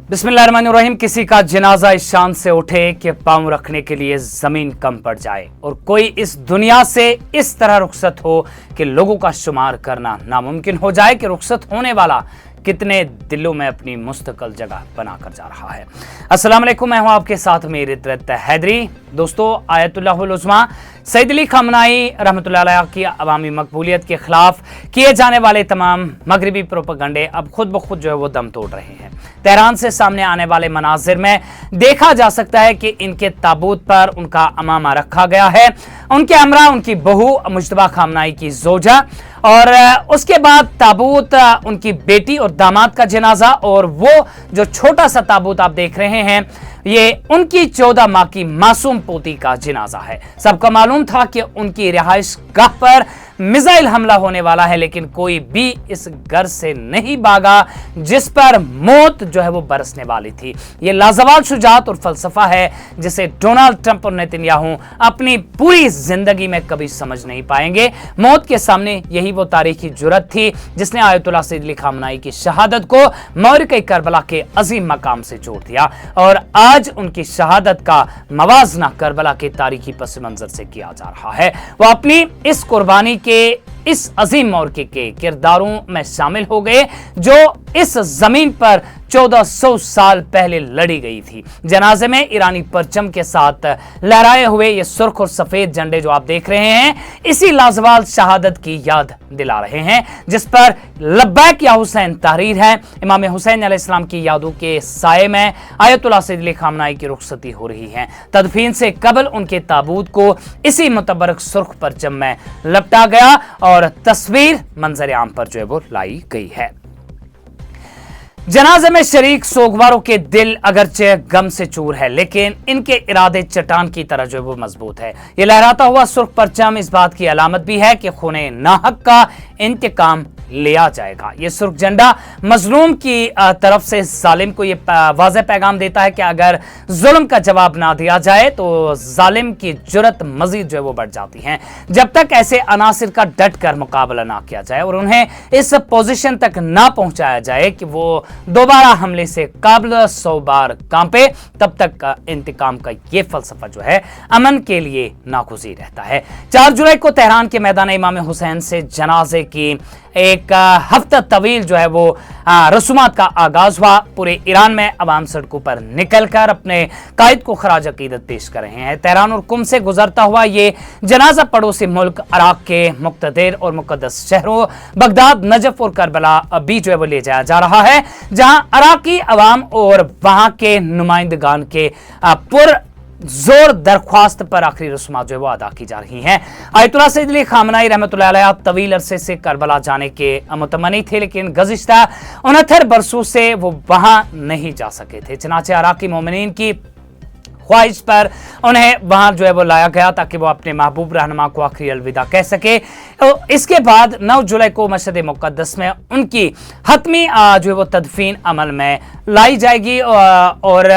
बिस्मिल्लाहिर्रहमानिर्रहीम। किसी का जनाजा इस शान से उठे कि पांव रखने के लिए जमीन कम पड़ जाए और कोई इस दुनिया से इस तरह रुखसत हो कि लोगों का शुमार करना नामुमकिन हो जाए कि रुखसत होने वाला कितने दिलों में अपनी मुस्तकिल जगह बनाकर जा रहा है। अस्सलाम वालेकुम, मैं हूं आपके साथ मेरी तरत हैदरी। दोस्तों, आयतुल्लाहुल उज़्मा सैयद अली खामनाई रहमतुल्लाह अलैह की अवामी मकबूलियत के खिलाफ किए जाने वाले तमाम मगरबी प्रोपेगेंडे अब खुद ब खुद जो है वो दम तोड़ रहे हैं। तेहरान से सामने आने वाले मनाजिर में देखा जा सकता है कि इनके ताबूत पर उनका अमामा रखा गया है, उनके हमरा उनकी बहू मुज्तबा खामनाई की जोजा, और उसके बाद ताबूत उनकी बेटी और दामाद का जनाजा, और वो जो छोटा सा ताबूत आप देख रहे हैं ये उनकी 14 माह की मासूम पोती का जनाजा है। सबको मालूम था कि उनकी रिहाइश गाह पर मिसाइल हमला होने वाला है, लेकिन कोई भी इस घर से नहीं भागा जिस पर मौत जो है वो बरसने वाली थी। ये लाजवाब शुजाअत और फलसफा है जिसे डोनाल्ड ट्रंप और नेतन्याहू अपनी पूरी जिंदगी में कभी समझ नहीं पाएंगे। मौत के सामने यही वो तारीखी जुर्रत थी जिसने आयतुल्लाह सैयद अली खामनाई की शहादत को मौरिक़ करबला के अजीम मकाम से जोड़ दिया, और आज उनकी शहादत का मवाजना करबला के तारीखी पस मंजर से किया जा रहा है। वो अपनी इस कुर्बानी के इस अजीम मौक़े के किरदारों में शामिल हो गए जो इस जमीन पर 1400 साल पहले लड़ी गई थी। जनाजे में ईरानी परचम के साथ लहराए हुए ये सुर्ख और सफेद झंडे जो आप देख रहे हैं इसी लाजवाब शहादत की याद दिला रहे हैं जिस पर लब्बैक या हुसैन तहरीर है। इमाम हुसैन अलैहिस्सलाम की यादों के साये में आयतुल्लाह सैयद अली खामनाई की रुखसती हो रही है। तदफीन से कबल उनके ताबूत को इसी मुतबरक सुर्ख परचम में लपटा गया और तस्वीर मंजर आम पर जो है वो लाई गई है। जनाजे में शरीक सोगवारों के दिल अगरचे गम से चूर है, लेकिन इनके इरादे चट्टान की तरह जो है वो मजबूत है। ये लहराता हुआ सुर्ख परचम इस बात की अलामत भी है कि खूने नाहक का इंतकाम लिया जाएगा। ये सुर्ख झंडा मजलूम की तरफ से जालिम को ये वाज़ेह पैगाम देता है कि अगर जुल्म का जवाब ना दिया जाए तो जालिम की जुर्रत मजीद जो है वो बढ़ जाती है। जब तक ऐसे अनासिर का डट कर मुकाबला ना किया जाए और उन्हें इस पोजीशन तक ना पहुंचाया जाए कि वो दोबारा हमले से काबिल 100 बार कांपे, तब तक का इंतकाम का ये फलसफा जो है अमन के लिए नागुज़ीर रहता है। 4 जुलाई को तेहरान के मैदान इमाम हुसैन से जनाजे की एक हफ्ता तवील जो है वो रसूमात का आगाज हुआ। पूरे ईरान में अवाम सड़कों पर निकलकर अपने कायद को खराज अकीदत पेश कर रहे हैं। तेहरान और कुम से गुजरता हुआ ये जनाजा पड़ोसी मुल्क इराक के मुक्तदिर और मुकद्दस शहरों बगदाद, नजफ और करबला भी जो है वो ले जाया जा रहा है, जहां इराकी अवाम और वहां के नुमाइंदगान के पुर जोर दरख्वास्त पर आखिरी रस्मात जो है वो अदा की जा रही हैं। आयतुल्लाह सैयद अली खामनाई रहमतुल्लाह अलैह तवील अरसे से करबला जाने के मुतमनी थे, लेकिन गुज़िश्ता 69 बरसों से वो वहां नहीं जा सके थे। चनाचे इराकी मोमिनीन की ख्वाहिश पर उन्हें वहां जो है वो लाया गया ताकि वो अपने महबूब रहनुमा को आखिरी अलविदा कह सके। इसके बाद 9 जुलाई को मशहद मुक़द्दस में उनकी हतमी जो है वो तदफीन अमल में लाई जाएगी और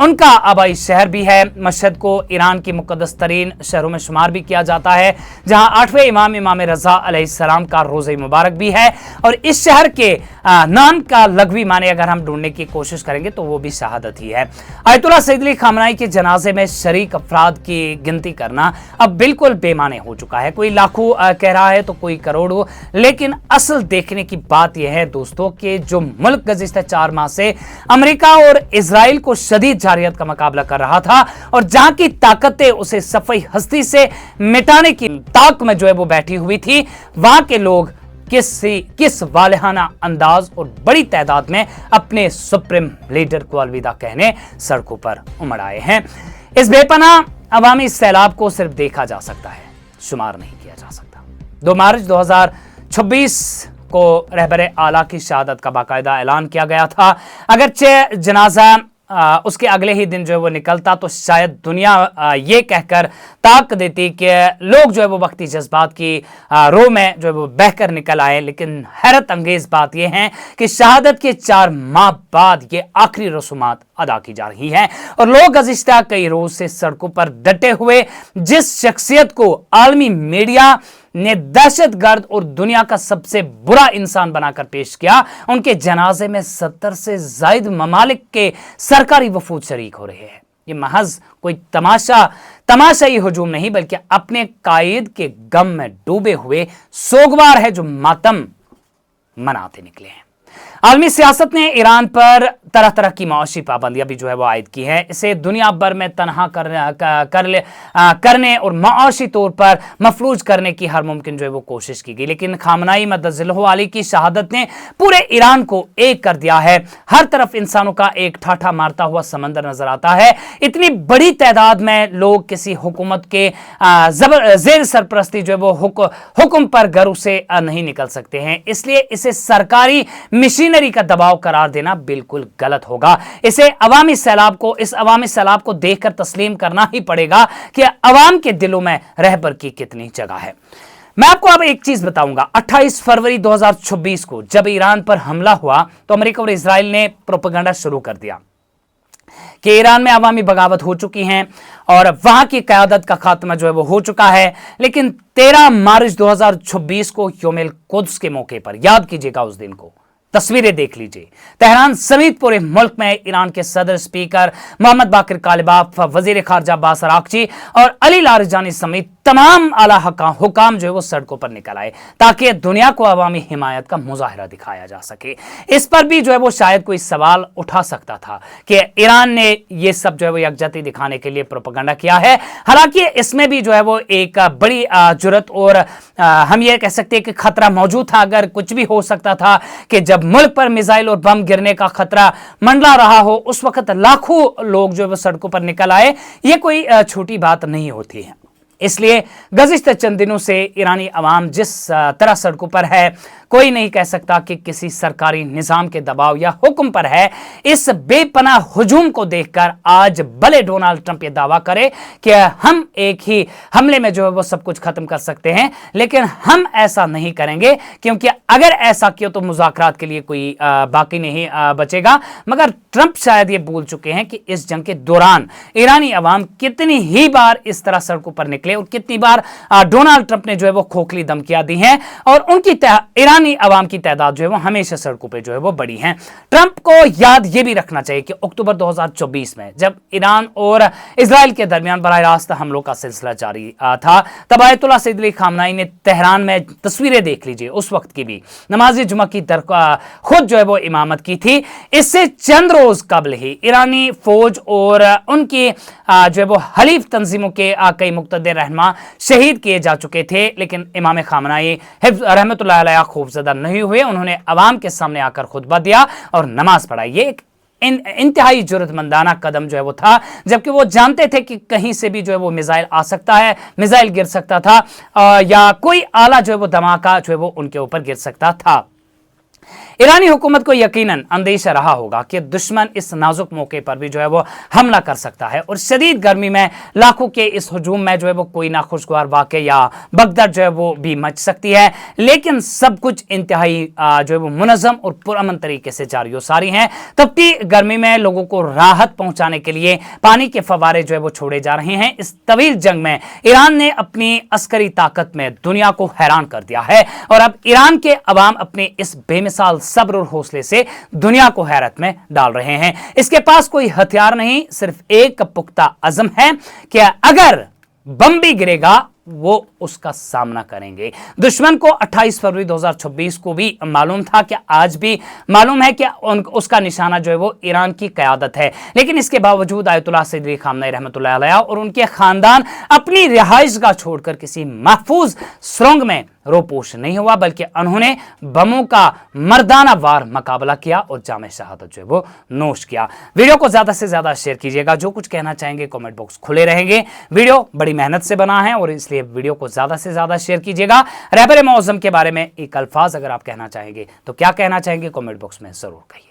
उनका आबाई शहर भी है। मशहद को ईरान की मुक़द्दस तरीन शहरों में शुमार भी किया जाता है, जहां 8वें इमाम रज़ा अलैहिस्सलाम का रोज़े मुबारक भी है, और इस शहर के नाम का लगवी माने अगर हम ढूंढने की कोशिश करेंगे तो वो भी शहादत ही है। आयतुल्लाह सैयद अली खामनाई के जनाजे में शरीक अफराद की गिनती करना अब बिल्कुल बेमाने हो चुका है। कोई लाखों कह रहा है तो कोई करोड़ों, लेकिन असल देखने की बात यह है दोस्तों कि जो मुल्क गुज़िश्ता 4 माह से अमेरिका और इजराइल को शदीद जारियत का मुकाबला कर रहा था और जहां की ताकतें उसे सफाई हस्ती से मिटाने की ताक में जो है वो बैठी हुई थी, वहां के लोग किस वालिहाना अंदाज और बड़ी तादाद में अपने सुप्रीम लीडर को अलविदा कहने सड़कों पर उमड़ आए हैं। इस बेपनाह अवामी सैलाब को सिर्फ देखा जा सकता है, शुमार नहीं किया जा सकता। 2 मार्च 2026 को रहबर आला की शहादत का बाकायदा ऐलान किया गया था। अगरचे जनाजा उसके अगले ही दिन जो है वो निकलता तो शायद दुनिया ये कहकर ताक देती कि लोग जो है वो वक्ती जज्बात की रो में जो है वो बहकर निकल आए, लेकिन हैरत अंगेज बात यह है कि शहादत के 4 माह बाद ये आखिरी रसूमात अदा की जा रही हैं और लोग गुज़िश्ता कई रोज से सड़कों पर डटे हुए जिस शख्सियत को आलमी मीडिया ने दहशतगर्द और दुनिया का सबसे बुरा इंसान बनाकर पेश किया, उनके जनाजे में 70 से ज्यादा ममालिक के सरकारी वफूद शरीक हो रहे हैं। ये महज कोई तमाशाई हुजूम नहीं, बल्कि अपने कायद के गम में डूबे हुए सोगवार है जो मातम मनाते निकले हैं। आलमी सियासत ने ईरान पर तरह तरह की माशी पाबंदियां भी जो है वो आयद की है। इसे दुनिया भर में तनहा करने और माशी तौर पर मफलूज करने की हर मुमकिन जो है वो कोशिश की गई, लेकिन खामनाई मद्दजिल्हु अली की शहादत ने पूरे ईरान को एक कर दिया है। हर तरफ इंसानों का एक ठाठा मारता हुआ समंदर नजर आता है। इतनी बड़ी तादाद में लोग किसी हुकूमत के जेर सरपरस्ती जो है वो हुक्म पर घरों से नहीं निकल सकते हैं, इसलिए इसे सरकारी मशीनरी का दबाव करार देना बिल्कुल गलत होगा। इस अवामी सैलाब को देखकर तस्लीम करना ही पड़ेगा कि अवाम के दिलों में रहबर की कितनी जगह है। मैं आपको अब एक चीज बताऊंगा। 28 फरवरी 2026 को जब ईरान पर हमला हुआ तो अमेरिका और इजराइल ने प्रोपेगेंडा शुरू कर दिया कि ईरान में अवामी बगावत हो चुकी हैं और वहां की क़यादत का खात्मा जो है वो हो चुका है। लेकिन 13 मार्च 2026 को यौम कुद्स के मौके पर, याद कीजिएगा उस दिन को, तस्वीरें देख लीजिए, तेहरान समेत पूरे मुल्क में ईरान के सदर स्पीकर मोहम्मद बाकिर कालिबाफ, वजीर खारजा अब्बास अरागची और अली लारिजानी समेत तमाम आला हुकाम जो है वो सड़कों पर निकल आए ताकि दुनिया को अवामी हिमायत का मुजाहरा दिखाया जा सके। इस पर भी जो है वो शायद कोई सवाल उठा सकता था कि ईरान ने ये सब जो है वो यकजहती दिखाने के लिए प्रोपेगेंडा किया है। हालांकि इसमें भी जो है वो एक बड़ी जुर्रत और हम ये कह सकते हैं कि खतरा मौजूद था। अगर कुछ भी हो सकता था कि जब मुल्क पर मिसाइल और बम गिरने का खतरा मंडरा रहा हो, उस वक्त लाखों लोग जो है वो सड़कों पर निकल आए, ये कोई छोटी बात नहीं होती है। इसलिए गुज़िश्ता चंद दिनों से ईरानी अवाम जिस तरह सड़कों पर है, कोई नहीं कह सकता कि किसी सरकारी निज़ाम के दबाव या हुक्म पर है। इस बेपनाह हुजूम को देखकर आज भले डोनाल्ड ट्रंप ये दावा करे कि हम एक ही हमले में जो है वो सब कुछ खत्म कर सकते हैं, लेकिन हम ऐसा नहीं करेंगे, क्योंकि अगर ऐसा किया तो मुज़ाकरात के लिए कोई बाकी नहीं बचेगा। मगर ट्रंप शायद ये भूल चुके हैं कि इस जंग के दौरान ईरानी अवाम कितनी ही बार इस तरह सड़कों पर निकले और कितनी बार डोनाल्ड ट्रंप ने जो है वो खोखली धमकियां दी हैं, और उनकी ईरानी अवाम की तादाद जो है वो हमेशा सड़कों पे जो है वो बढ़ी है। ट्रंप को याद ये भी रखना चाहिए कि अक्टूबर 2024 में जब ईरान और इजराइल के दरमियान बराह रास्त हमलों का सिलसिला जारी था, तब आयतुल्लाह सैयद अली खामनाई ने तेहरान में, तस्वीरें देख लीजिए, उस वक्त की भी नमाज जुमा की खुद जो है वो इमामत की थी। इससे चंद रोज कबल ही ईरानी फौज और उनकी जो है वो हलीफ तंजीमों के कई मुक्तदर रहनुमा शहीद किए जा चुके थे, लेकिन इमाम खामनाई रहमतुल्लाह अलैह खौफजदा नहीं हुए। उन्होंने अवाम के सामने आकर खुतबा दिया और नमाज पढ़ाई। ये एक इंतहाई जुर्रतमंदाना कदम जो है वो था, जबकि वो जानते थे कि कहीं से भी जो है वो मिसाइल आ सकता है, मिसाइल गिर सकता था या कोई आला जो है वो धमाका जो है वो उनके ऊपर गिर सकता था। ईरानी हुकूमत को यकीनन अंदेशा रहा होगा कि दुश्मन इस नाजुक मौके पर भी जो है वो हमला कर सकता है, और शदीद गर्मी में लाखों के इस हुजूम में जो है वो कोई नाखुशगवार वाक़या या भगदड़ जो है वो भी मच सकती है। लेकिन सब कुछ इंतहाई जो है वो मुनज़्ज़म और पुरअमन तरीके से जारी हो सारी हैं। तपती गर्मी में लोगों को राहत पहुंचाने के लिए पानी के फवारे जो है वो छोड़े जा रहे हैं। इस तवील जंग में ईरान ने अपनी अस्करी ताकत में दुनिया को हैरान कर दिया है, और अब ईरान के अवाम अपने इस बेमिसाल सब्र और हौसले से दुनिया को हैरत में डाल रहे हैं। इसके पास कोई हथियार नहीं, सिर्फ एक पुख्ता अज़म है कि अगर बम भी गिरेगा वो उसका सामना करेंगे। दुश्मन को 28 फरवरी 2026 को भी मालूम था कि आज भी मालूम है कि उसका निशाना जो है वो ईरान की क़यादत है, लेकिन इसके बावजूद आयतुल्लाह सैयद अली खामनेई रहमतुल्लाह अलैह और उनके खानदान अपनी रिहाइशगाह छोड़कर किसी महफूज सुरंग में रोपोश नहीं हुआ, बल्कि उन्होंने बमों का मर्दाना वार मुकाबला किया और जामे शहादत जो है वो नोश किया। वीडियो को ज्यादा से ज्यादा शेयर कीजिएगा। जो कुछ कहना चाहेंगे कमेंट बॉक्स खुले रहेंगे। वीडियो बड़ी मेहनत से बना है और इसलिए वीडियो को ज्यादा से ज्यादा शेयर कीजिएगा। रहबर मौज़म के बारे में एक अल्फाज अगर आप कहना चाहेंगे तो क्या कहना चाहेंगे कमेंट बॉक्स में जरूर कहिए।